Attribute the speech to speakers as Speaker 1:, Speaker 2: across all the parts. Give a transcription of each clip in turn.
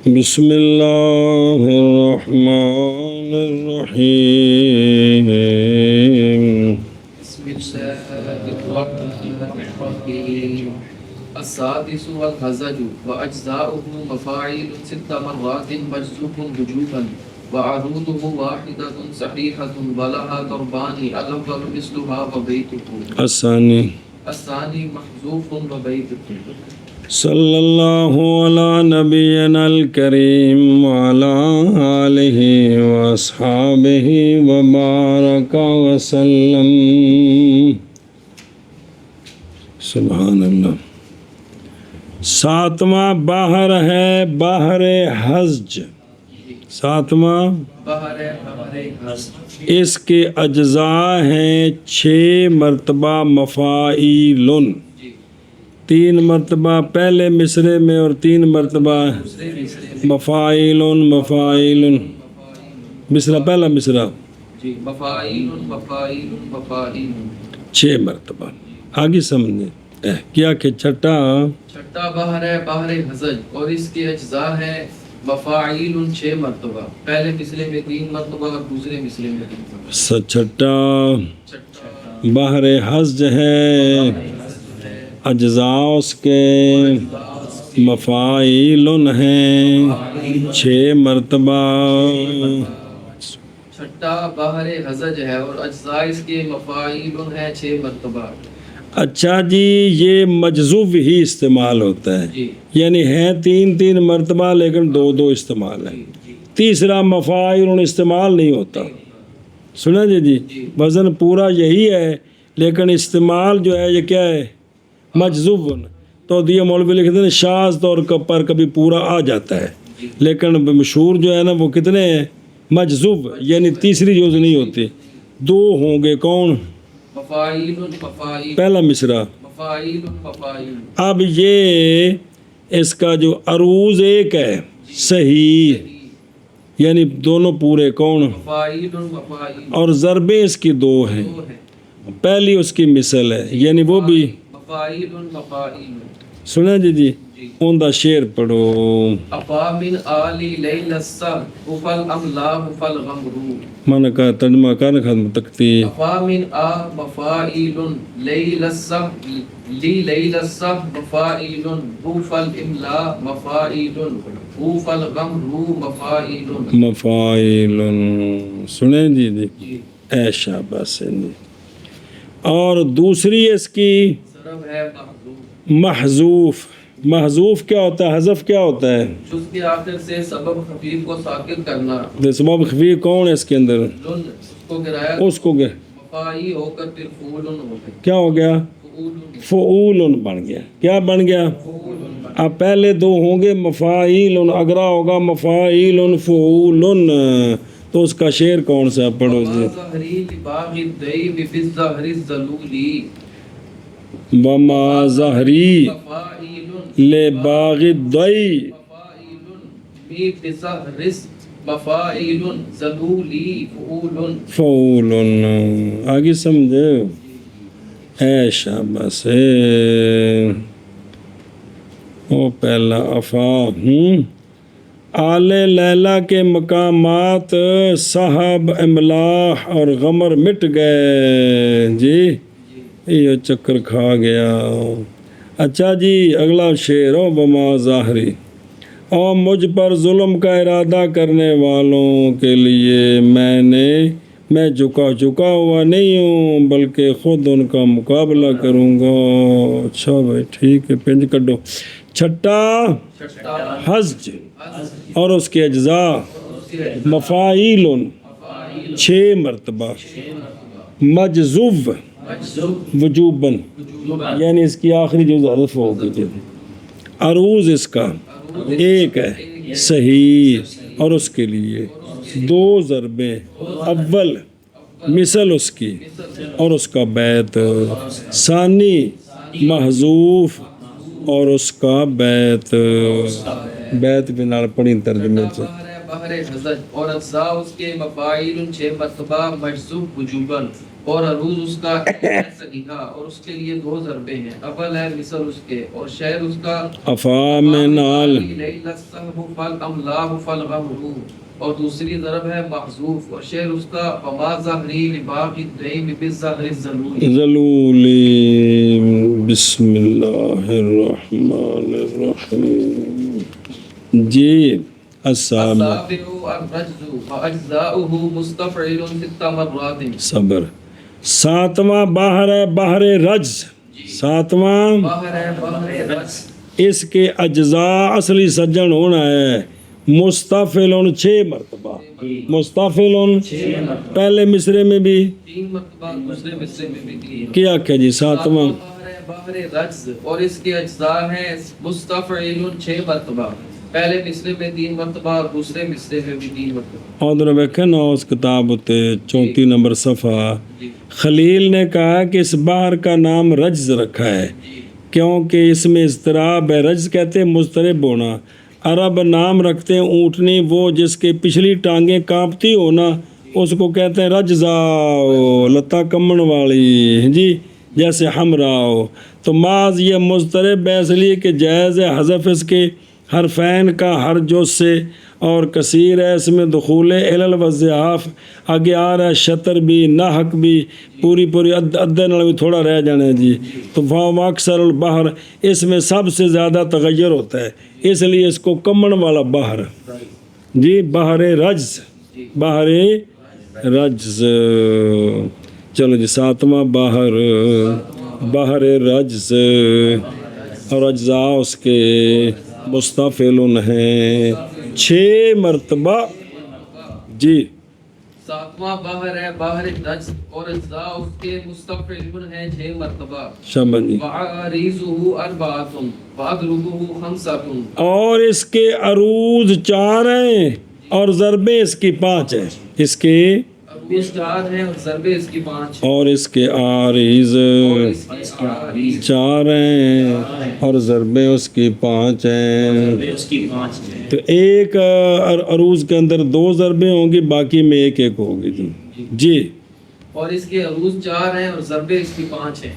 Speaker 1: بسم اللہ الرحمن الرحیم
Speaker 2: بسم الله الرحمن الرحيم. السادس والهزج وأجزاؤه مفاعيل 6 مرات مجزوم وجوبا وعروضه واحدة صحيحة ولها ضربان الأول مثلها وبيته الثاني محذوف وبيته.
Speaker 1: صلی اللہ علی نبینا الکریم وعلی آلہ واصحابہ وبارک وسلم. سبحان اللہ. ساتواں باہر ہے باہر حزج. ساتواں اس کے اجزاء ہیں 6 مرتبہ مفاعیلن. 3 مرتبہ پہلے مصرے میں اور 3 مرتبہ مفاعیلن مفاعیلن. مصرع پہلا مصرع
Speaker 2: مفاعیل
Speaker 1: 6 مرتبہ. آگے سمجھیں کیا کہ چھٹا
Speaker 2: باہر ہے باہر حزج اور اس کے اجزاء ہیں مفاعیل 6 مرتبہ. پہلے مصرے میں 3 مرتبہ اور دوسرے مصرے میں 3 مرتبہ.
Speaker 1: چھٹا باہر حزج ہے، اجزاء اس کے مفاعیلن ہیں 6 مرتبہ.
Speaker 2: چھٹا باہر حزج ہے اور اجزاء اس کے مفاعیلن ہیں 6 مرتبہ.
Speaker 1: اچھا جی، یہ مجزوب ہی استعمال ہوتا ہے، یعنی ہے 3 مرتبہ لیکن 2 استعمال ہے. تیسرا مفاعیلن استعمال نہیں ہوتا. سنا جی وزن پورا یہی ہے لیکن استعمال جو ہے یہ کیا ہے؟ مجزوب. تو یہ مولوی لکھتے ہیں شاذ طور پر کبھی پورا آ جاتا ہے لیکن مشہور جو ہے نا وہ کتنے ہیں؟ مجزوب، یعنی تیسری جزء نہیں ہوتی. 2 ہوں گے. کون؟ پہلا مصرع. اب یہ اس کا جو عروض ایک ہے صحیح، یعنی دونوں پورے. کون؟ اور ضربیں اس کی 2 ہیں. پہلی اس کی مثل ہے، یعنی وہ بھی سنا جی ان دا شعر پڑھو.
Speaker 2: افا من آلی لیل السحر افل املاح فل غمرو.
Speaker 1: مانا کا ترجمہ کر ختم تکتی.
Speaker 2: افا من مفاعیل لیل السحر لی لیل السحر مفاعیل افل املاح مفاعیل افل غمرو مفاعیل
Speaker 1: مفاعیل. سنیں جی اے شاباش. اور دوسری اس کی محذوف. محذوف کیا ہوتا ہے؟ حذف کیا ہوتا ہے؟
Speaker 2: جس کے آخر سے سبب خفیف کو ساکت کرنا.
Speaker 1: سبب خفیف کون ہے اس کے اندر؟
Speaker 2: کو گرایا
Speaker 1: اس کو
Speaker 2: مفاعی ہو کر پھر فعولن ہو گیا.
Speaker 1: کیا ہو گیا؟ فعولن بن گیا. کیا بن گیا؟ اب پہلے 2 ہوں گے مفاعیلن، اگرا ہوگا مفاعیلن فعولن. تو اس کا شعر کون سا پڑھو جی؟ وما ظہری لباغ الدئی فعول. آگے سمجھے؟ اے شاباش. وہ پہلا افا آل لیلا کے مقامات صاحب املاح اور غمر مٹ گئے. جی یہ چکر کھا گیا. اچھا جی اگلا شعر. او بما ظاہری، او مجھ پر ظلم کا ارادہ کرنے والوں کے لیے میں جھکا ہوا نہیں ہوں بلکہ خود ان کا مقابلہ کروں گا. اچھا بھائی ٹھیک ہے، پنج کڈو. چھٹا حزج اور اس کے اجزاء مفاعیلن 6 مرتبہ. مجزوب وجوباً، یعنی اس کی آخری جزء حذف ہو گئی. عروض اس کا ایک ہے صحیح اور اس کے لیے 2 ضربیں. اول مثل اس کی اور اس کا بیت. ثانی محذوف اور اس کا بیت. بیت بنال پڑھی ترجمے سے.
Speaker 2: باہر حزج اور اجزاء اس کے مفاعیل 6 مرتبہ مجزوب وجوباً اور عروض اس کا صحیحہ اور اس کے لیے 2 ضربیں ہیں، اول ہے مثل اس کے اور شعر اس کا
Speaker 1: افا میں نال
Speaker 2: اور دوسری ضرب ہے محذوف اور شعر اس کا وما ظہری لباقی الدیم بالظہر الظلول
Speaker 1: ذلولی بسم اللہ الرحمن الرحیم جی السابع
Speaker 2: الرجز واجزاؤه مستفعل 6 مرات
Speaker 1: صبر 7واں بحر ہے بحر رجز 7واں
Speaker 2: باہر ہے باہر رجز
Speaker 1: اس کے اجزاء اصلی سجن ہونا ہے مستفعل 6 مرتبہ مستفعل پہلے مصرے میں بھی
Speaker 2: 3 مرتبہ دوسرے مصرے میں بھی 3
Speaker 1: کیا کہ جی 7واں
Speaker 2: باہر رجز اور اس کے اجزاء ہیں مستفعل 6 مرتبہ، پہلے مصرے میں 3 مرتبہ اور دوسرے مصرے میں بھی 3 مرتبہ۔
Speaker 1: اور ویکھے نا اس کتاب تے 34 نمبر صفحہ خلیل نے کہا کہ اس بحر کا نام رجز رکھا ہے کیونکہ اس میں اضطراب ہے۔ رجز کہتے ہیں مضطرب ہونا۔ عرب نام رکھتے ہیں اونٹنی وہ جس کے پچھلی ٹانگیں کانپتی ہونا اس کو کہتے ہیں رجزا، لتا کمن والی جی، جیسے حمراء۔ تو معاذ یہ مضطرب ہے اس لیے کہ جائز ہے حذف اس کے حرفین کا ہر جز سے، اور کثیر ہے اس میں دخول علل و ضعاف، آگے آ رہا ہے شطر بھی ناحق بھی پوری ادھے نال بھی تھوڑا رہ جانا ہے جی۔ تو فاو اکثر البحر اس میں سب سے زیادہ تغیر ہوتا ہے اس لیے اس کو کمن والا بحر جی، بحر رجز بحر رجز۔ چلو جی 7واں بحر رجز اور اجزاء اس کے مستفعل ہیں 6 مرتبہ جی۔
Speaker 2: 7واں باہر ہے باہر رجز اور اجزاء اس کے مستفعل ہیں 6 مرتبہ۔
Speaker 1: شاباش جی۔
Speaker 2: وعریضہ 4 واضربہ 5
Speaker 1: اور اس کے عروض 4 ہیں اور ضربیں اس کی 5 ہیں، اس کے
Speaker 2: عروض 4 ہیں اور ضربیں اس کی 5 ہیں،
Speaker 1: اور اس کے عارض
Speaker 2: اور اس کی عارض
Speaker 1: 4 ہیں اور ضربیں اس کی 5 ہیں۔ تو ایک عروض کے اندر 2 ضربیں ہوں گی، باقی میں ایک ہوگی جی جی۔
Speaker 2: اور اس کے عروض 4 ہیں اور ضربیں اس کی 5 ہیں۔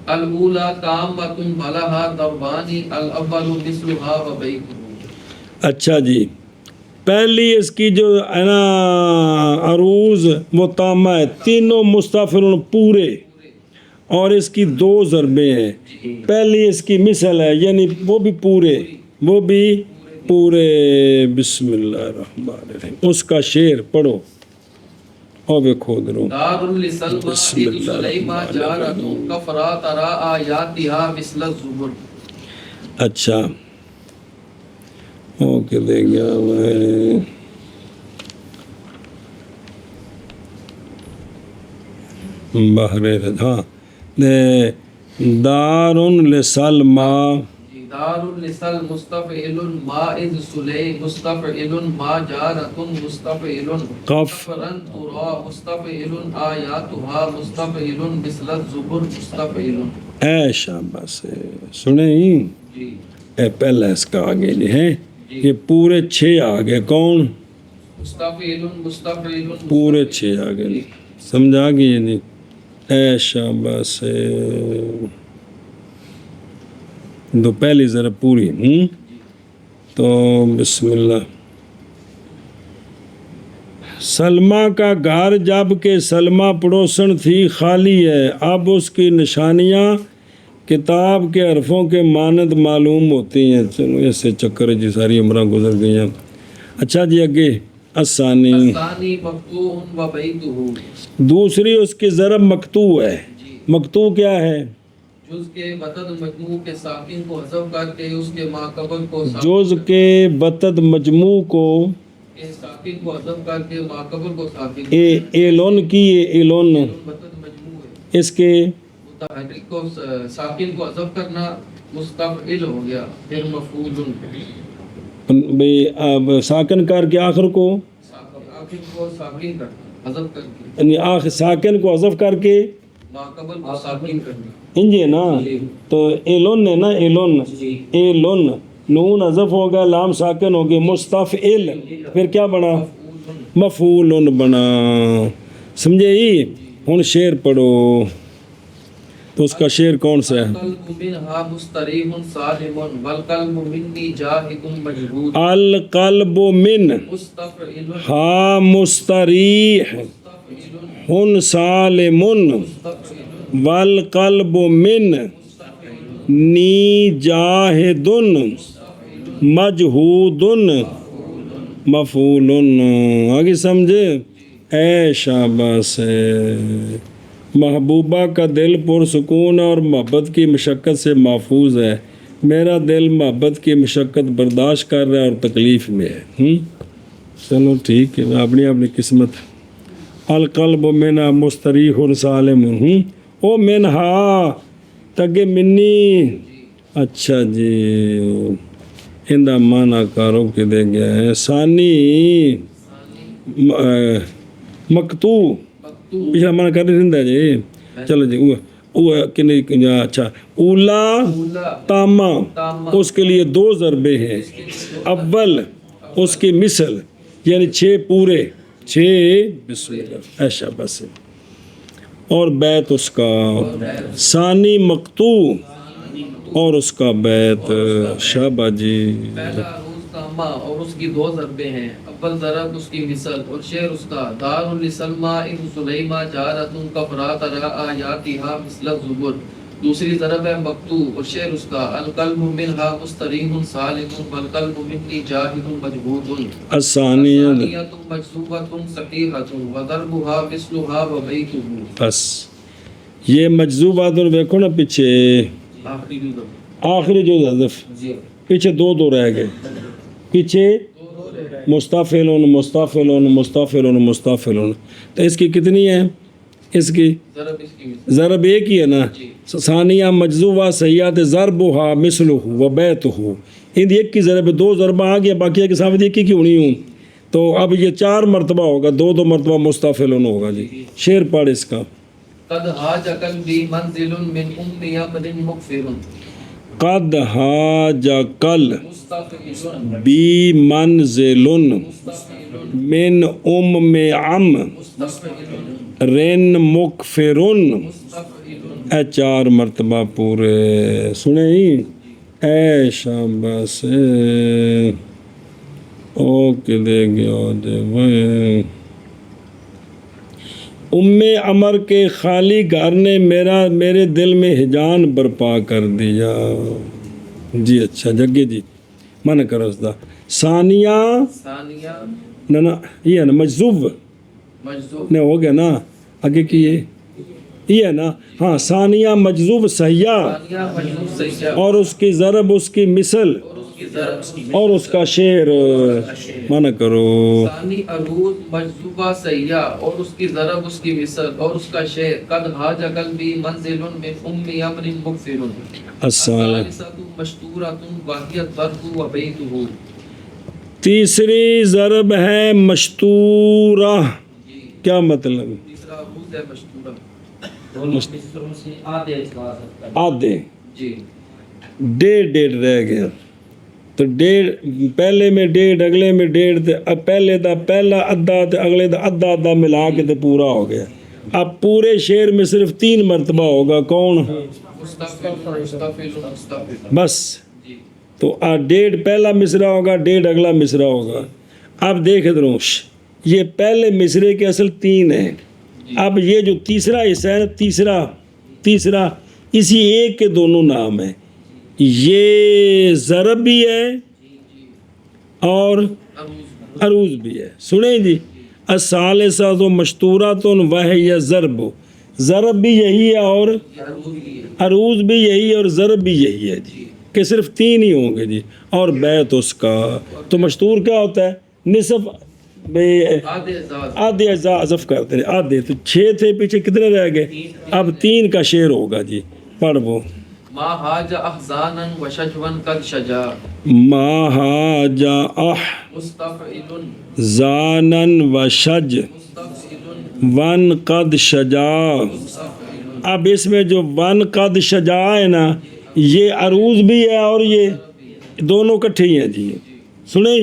Speaker 2: الاولی تامۃ بلھا ضربانی الاول مثلھا وبیتہ۔
Speaker 1: اچھا جی، پہلی اس کی جو ہے نا عروض وہ تامہ ہے، تینوں مستفعل پورے، اور اس کی 2 ضربیں ہیں۔ پہلی اس کی مثل ہے یعنی وہ بھی پورے بسم اللہ الرحمن الرحیم۔ اس کا شعر پڑھو اور دیکھو درو
Speaker 2: دار لسلمى إذ سليمى جارة كفرا ترى آياتها مثل الزبر۔
Speaker 1: اچھا اوکے دے گیا میں بحر ہاں دار لسلمى
Speaker 2: دار لسل مستفعل ما إذ سلي مستفعل ما جارة مستفعل كفرا ترى مستفعل آياتها مستفعل مثل الزبر مستفعل۔
Speaker 1: اے شاباش سنیں
Speaker 2: جی
Speaker 1: اے پہلا اس کا آگے جی ہے یہ پورے 6 آگے کون
Speaker 2: مستفعل
Speaker 1: پورے 6 آگے سمجھا گئی نہیں۔ اے شاباش دو پہلی ذرا پوری تو بسم اللہ۔ سلمہ کا گھر جب کہ سلمہ پڑوسن تھی خالی ہے، اب اس کی نشانیاں کتاب کے حرفوں کے مانند معلوم ہوتی ہیں۔ چلو ایسے چکر جی ساری عمریں گزر گئی ہیں۔ اچھا جی آگے الثانی
Speaker 2: مقطوع و بیتہ،
Speaker 1: دوسری اس کی ضرب مقطوع ہے۔ مقطوع کیا ہے؟
Speaker 2: جز کے بتد مجموع کے ساکن کو حذف کر کے اس کے ماقبل کو
Speaker 1: جز کے بتد مجموع کو
Speaker 2: ساکن کو حذف کر کے ماقبل کو ساکن
Speaker 1: ایلون کی ایلون
Speaker 2: بتد مجموع ہے،
Speaker 1: اس کے
Speaker 2: متحرک کو ساکن کو حذف کرنا مستفعل ہو گیا، پھر مفعول
Speaker 1: بھئی اب ساکن کر کے آخر کو
Speaker 2: آخر کو ساکن کرنا حذف کر کے
Speaker 1: یعنی آخر ساکن کو حذف کر کے
Speaker 2: ماقبل کو ساکن کرنا
Speaker 1: انجے نا تو ایلون ہے نا ایلون نون حذف ہو گیا لام ساکن ہو گیا مستفعل پھر کیا بنا مفعول بنا سمجھے ہی ہن شعر پڑھو تو اس کا شعر کون سا ہے؟
Speaker 2: القلب منها مستریح سالم والقلب منی جاہد مجہود
Speaker 1: القلب من
Speaker 2: مستفعل
Speaker 1: ہا مستریح ہن سالم والقلب من نی جاہد مجہود مفعول. آگے سمجھے؟ اے شاباش ہے. محبوبہ کا دل پرسکون اور محبت کی مشقت سے محفوظ ہے. میرا دل محبت کی مشقت برداشت کر رہا ہے اور تکلیف میں ہے. چلو ٹھیک ہے، اپنی اپنی قسمت. القلب منہا مستریح سالم. او منہا تگے منی. اچھا جی، اندہ مانا کارو کے دے گیا ہے. ثانی مکتو پچھلا مانا کر رہی رہتا جی. چلو جی اچھا. اولا تاما، اس کے لیے 2 ضربے ہیں. اول اس کی مثل یعنی 6 پورے 6 بسم اللہ ایشا بس. اور بیت اس کا. ثانی مقتو اور اس کا بیت. شابہ جی.
Speaker 2: پہلا روز تاما اور اس کی 2 ضربے ہیں. اول ضرب اس کی مثل اور شعر اس کا. دار لسلمہ ان سلیمہ جارتن کفرات را آیاتہا مثل الزبر. دوسری ضرب ہے مکتوب اور شعر اس کا. القلب منہا مستریح سالم والقلب منی جاہد مجہود.
Speaker 1: الثانیۃ
Speaker 2: مجذوبۃ صحیحۃ وضربھا مثلھا وبیتہ.
Speaker 1: بس یہ مجذوبات دیکھو نا پیچھے
Speaker 2: آخری جو
Speaker 1: آخری جو حذف
Speaker 2: جی
Speaker 1: پیچھے 2 رہ گئے. پیچھے مستفعلون مستفعلون مستفعلون مستفعلون. تو اس کی کتنی ہے؟ اس کی
Speaker 2: ضرب اس کی
Speaker 1: ضرب ایک ہی ہے نا. ثانیہ مجذوبہ سیئات ضربها مثلہ وبیتہ. ان ایک کی ضرب 2 ضربہ آ گیا، باقی کے ساتھ ایک ہی کیوں نہیں ہوں. تو اب یہ 4 مرتبہ ہوگا، 2 مرتبہ مستفعلون ہوگا جی. شعر پڑھ اس کا.
Speaker 2: قد حاج قلبی منزل من ام یمن مغفر.
Speaker 1: قد حاج کل
Speaker 2: مستفعل
Speaker 1: بی منزل من ام عم
Speaker 2: مستفعل
Speaker 1: رن مکفرن.
Speaker 2: مستفعل.
Speaker 1: اے 4 مرتبہ پورے سنیں ہی. اے شاباش. اوکے دے گیا دے وہ. ام عمر کے خالی گھر نے میرے دل میں ہجان برپا کر دیا. جی اچھا جگے جی من کرو اس دا. ثانیہ
Speaker 2: ثانیہ
Speaker 1: نہ یہ ہے نا مجذوب
Speaker 2: مجذوب
Speaker 1: نے ہو گیا نا. آگے کی یہ ہے نا. ہاں ثانیہ مجذوب سیاح
Speaker 2: ثانیہ مجذوب سیاح
Speaker 1: اور اس کی ضرب اس کی مثل
Speaker 2: اور اس کی ضرب
Speaker 1: اور اس کا شعر من کرو.
Speaker 2: ثانی عروض مجذوبہ سیاح اور اس کی ضرب اس کی مثل اور اس کا شعر. قد حاج قلبی منزل من ام یمن مغفر. الثالثۃ مشتورۃ وہی الضرب وبیتہ.
Speaker 1: تیسری ضرب ہے مشتورہ.
Speaker 2: جی
Speaker 1: کیا مطلب؟
Speaker 2: تیسرا عروض ہے مشتورہ.
Speaker 1: آدھے
Speaker 2: جی
Speaker 1: 1.5 رہ گیا. تو 1.5 پہلے میں 1.5 اگلے میں 1.5 اب پہلے دا پہلا ادھا تے اگلے دا ادھا ملا کے تے پورا ہو گیا. اب پورے شعر میں صرف 3 مرتبہ ہوگا. کون؟
Speaker 2: مستفعل مستفعل.
Speaker 1: بس.
Speaker 2: جی
Speaker 1: تو 1.5 پہلا مصرع ہوگا، 1.5 اگلا مصرع ہوگا. اب دیکھ دروش یہ پہلے مصرے کے اصل 3 ہیں. اب یہ جو تیسرا حصہ ہے تیسرا اسی ایک کے دونوں نام ہیں. یہ ضرب بھی ہے اور عروض بھی ہے. سنیں جی. الثالثۃ مشتورۃ وہی ضرب. ضرب بھی یہی ہے اور عروض بھی یہی ہے اور ضرب بھی یہی ہے جی، کہ صرف 3 ہی ہوں گے جی. اور بیت اس کا. تو مشتور کیا ہوتا ہے؟ نصف آدھے اجزاء حذف کرتے ہیں. آدھے تو 6 تھے، پیچھے کتنے رہ گئے؟ اب 3 کا شعر ہوگا جی. پڑھ وہ.
Speaker 2: ما حاج احزانا وشجوا قد شجا.
Speaker 1: ما حاج
Speaker 2: مستفعل
Speaker 1: زانن و شج
Speaker 2: مستفعل
Speaker 1: ون قد شجا. اب اس میں جو ون قد شجا ہے نا، یہ عروض بھی ہے اور یہ دونوں کٹھے ہی ہیں جی. سنیں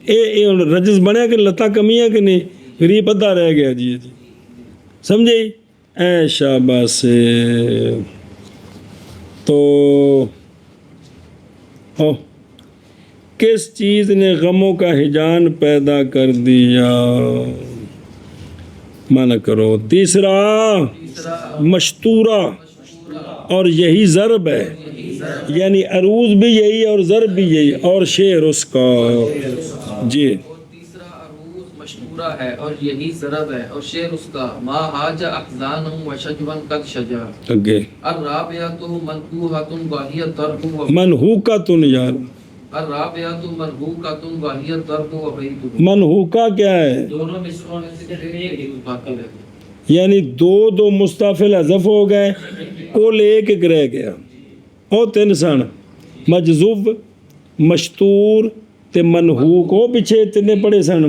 Speaker 1: اے رجز بنے کہ لتا کمی ہے کہ نہیں؟ غریب ادھا رہ گیا جی. سمجھے؟ اے شاباش تو کس چیز نے غموں کا ہجان پیدا کر دیا؟ مانا کرو. تیسرا مشتورہ، اور یہی ضرب ہے، یعنی عروض بھی یہی اور ضرب بھی یہی اور شعر اس کا. جی
Speaker 2: اور تیسرا عروض مشہورہ ہے اور یہی ضرب ہے اور شعر اس کا. ما حاج احزانهم وشجوا قد شجا.
Speaker 1: اگے
Speaker 2: الرابعۃ منقوحۃ وهي الضرب
Speaker 1: منحوکۃ. یار
Speaker 2: الرابعۃ منقوحۃ وهي الضرب وبيت.
Speaker 1: منحوکہ کیا ہے؟
Speaker 2: دونوں مصرعوں میں سے ایک باقی رہ گیا.
Speaker 1: یعنی دو مستفل حذف ہو گئے، کل ایک رہ گیا. او تین سن مجذوب، مشتور تے منحوک، وہ پیچھے تینے پڑے سن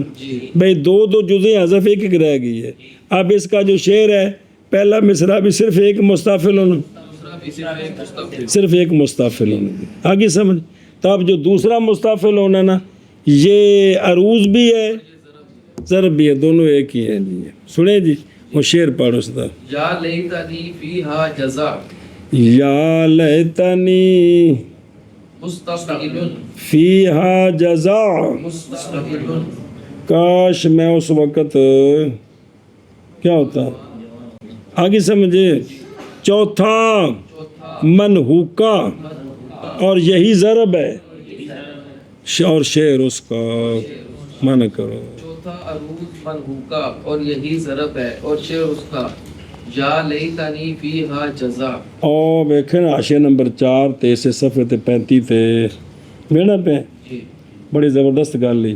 Speaker 1: بھئی دو جزیں حذف ایک رہ گئی ہے. اب اس کا جو شعر ہے پہلا مصرع بھی صرف ایک مستفل ہونا، صرف ایک مستفل ہونا. آگے سمجھ. تو اب جو دوسرا مستفل ہونا نا، یہ عروض بھی ہے ضرب بھی ہے، دونوں ایک ہی ہیں. سنیں جی وہ شعر پڑھو ستا.
Speaker 2: یا لیتنی فیہا جزا
Speaker 1: یا لیتنی
Speaker 2: مستقبل
Speaker 1: فیہا جزا،
Speaker 2: مستقبل.
Speaker 1: کاش میں اس وقت کیا ہوتا. آگے سمجھے. چوتھا منحوکہ، اور یہی ضرب ہے اور شعر اس کا. مانا کرو.
Speaker 2: چوتھا عروض منحوکہ اور یہی ضرب ہے اور شعر اس کا. یا لیتنی فیہا جزا.
Speaker 1: او ویکھیں حاشیہ نمبر 4 تے اسے صفحے تے 35 تے وینا پہ
Speaker 2: جی
Speaker 1: بڑی زبردست گل لی.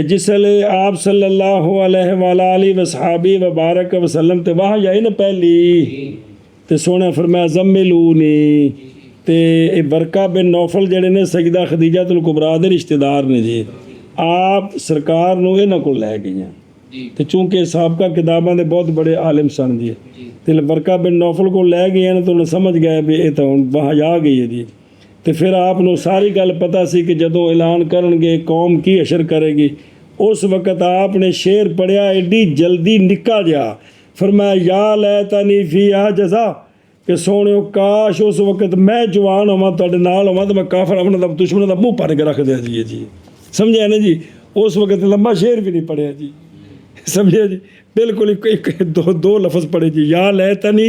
Speaker 1: جس لئے آپ صلی اللہ علیہ وآلہ وصحابی وبارک وسلم تے وہاں جائی نا پہلی تے سونے فرمایا زملونی. تے برقہ بن نوفل جڑے نے سیدہ خدیجہ الکبریٰ دے رشتہ دار نے جی. آپ سرکار نو انہاں کو لے گئی ہیں تے چونکہ سابقہ کتاباں دے بہت بڑے عالم سن جی. تے برقہ بن نوفل کو لے گئے ہیں تو انہوں سمجھ گئے بھی یہ تو وہاں جا گئی ہے جی. تے پھر آپ نو ساری گل پتہ سی کہ جدوں اعلان کرن گے قوم کی حشر کرے گی، اس وقت آپ نے شعر پڑھیا ایڈی جلدی نکا جا. فرمایا یا لیتنی فیہا جزا، کہ سونےو کاش اس وقت میں جوان ہوا تواڈے نال ہوا تو میں کافر اپنا دا دشمنوں دا منہ پڑ کے رکھ دیا جی. سمجھا نا جی. اس وقت لمبا شعر بھی نہیں پڑھیا جی. سمجھا جی. بالکل ایک دو لفظ پڑھے جی. یا لیتنی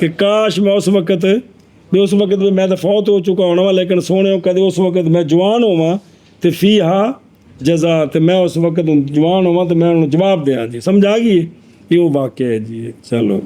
Speaker 1: کہ کاش میں اس وقت بھی میں تو فوت ہو چکا ہونا وا، لیکن سونے کدے اس وقت میں جوان ہوا تو فیہا جزا، تو میں اس وقت جوان ہوا تو میں انہوں جواب دیا جی. سمجھ آ گئی. یہ وہ واقعہ ہے جی. چلو